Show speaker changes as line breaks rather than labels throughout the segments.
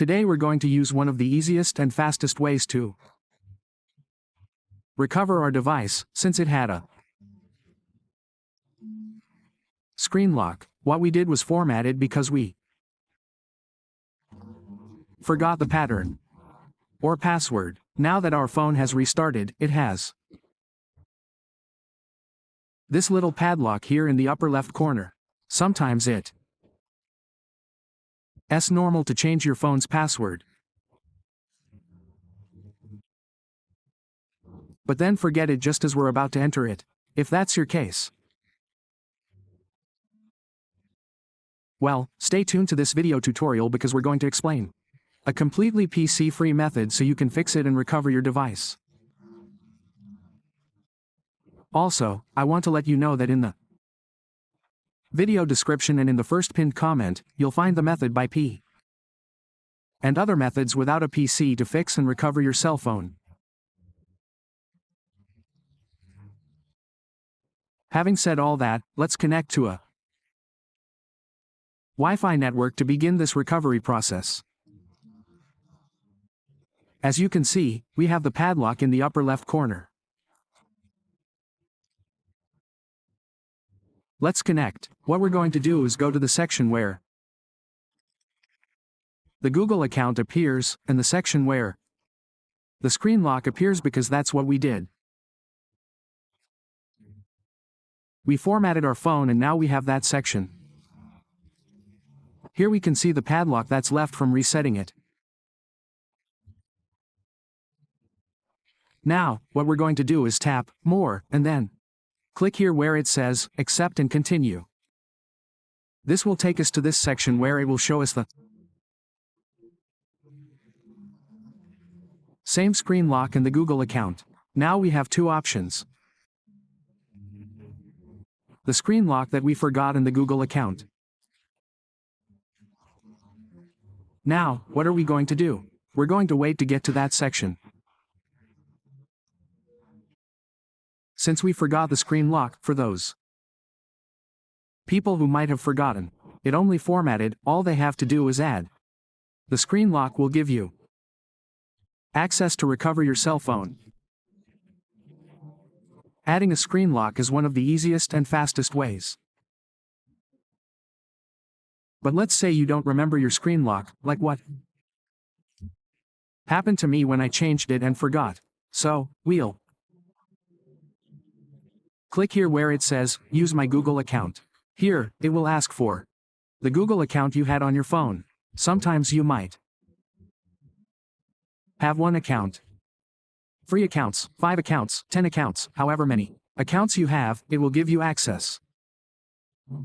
Today we're going to use one of the easiest and fastest ways to recover our device, since it had a screen lock. What we did was formatted because we forgot the pattern or password. Now that our phone has restarted, it has this little padlock here in the upper left corner. Sometimes it's normal to change your phone's password, but then forget it just as we're about to enter it. If that's your case, well, stay tuned to this video tutorial because we're going to explain a completely PC-free method so you can fix it and recover your device. Also, I want to let you know that in the video description and in the first pinned comment, you'll find the method by P and other methods without a PC to fix and recover your cell phone. Having said all that, let's connect to a Wi-Fi network to begin this recovery process. As you can see, we have the padlock in the upper left corner. Let's connect. What we're going to do is go to the section where the Google account appears, and the section where the screen lock appears because that's what we did. We formatted our phone and now we have that section. Here we can see the padlock that's left from resetting it. Now, what we're going to do is tap More, and then click here where it says Accept and Continue. This will take us to this section where it will show us the same screen lock and the Google account. Now we have two options: the screen lock that we forgot and the Google account. Now, what are we going to do? We're going to wait to get to that section. Since we forgot the screen lock, for those people who might have forgotten it only formatted, all they have to do is add the screen lock will give you access to recover your cell phone. Adding a screen lock is one of the easiest and fastest ways. But let's say you don't remember your screen lock, like what happened to me when I changed it and forgot. So, we'll click here where it says, Use my Google account. Here, it will ask for the Google account you had on your phone. Sometimes you might have one account, 3 accounts, 5 accounts, 10 accounts, however many accounts you have, it will give you access.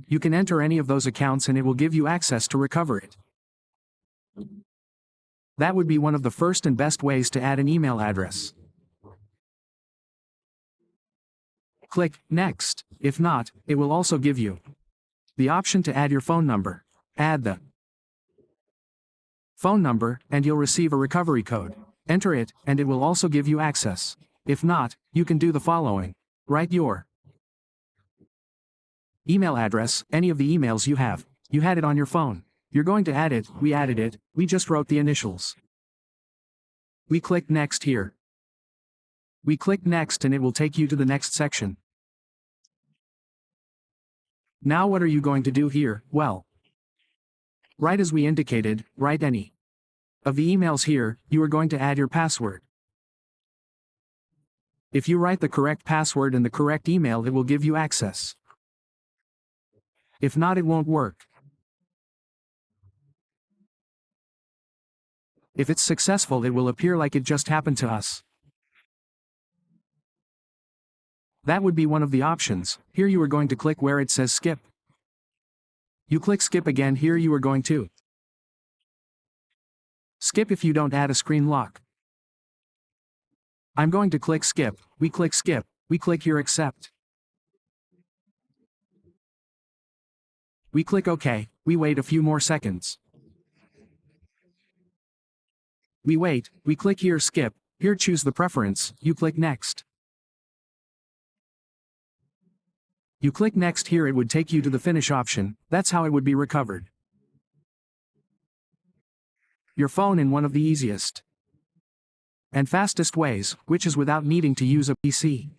You can enter any of those accounts and it will give you access to recover it. That would be one of the first and best ways to add an email address. Click Next. If not, it will also give you the option to add your phone number. Add the phone number, and you'll receive a recovery code. Enter it, and it will also give you access. If not, you can do the following. Write your email address, any of the emails you have. You had it on your phone. You're going to add it, we added it, we just wrote the initials. We click Next here. We click Next and it will take you to the next section. Now what are you going to do here? Well, right as we indicated, write any of the emails here, you are going to add your password. If you write the correct password and the correct email, it will give you access. If not, it won't work. If it's successful, it will appear like it just happened to us. That would be one of the options. Here you are going to click where it says Skip. You click Skip again. Here you are going to skip if you don't add a screen lock. I'm going to click Skip. We click Skip. We click here Accept. We click OK. We wait a few more seconds. We wait. We click here Skip. Here choose the preference. You click Next. You click Next here, it would take you to the Finish option. That's how it would be recovered. your phone in one of the easiest and fastest ways, which is without needing to use a PC.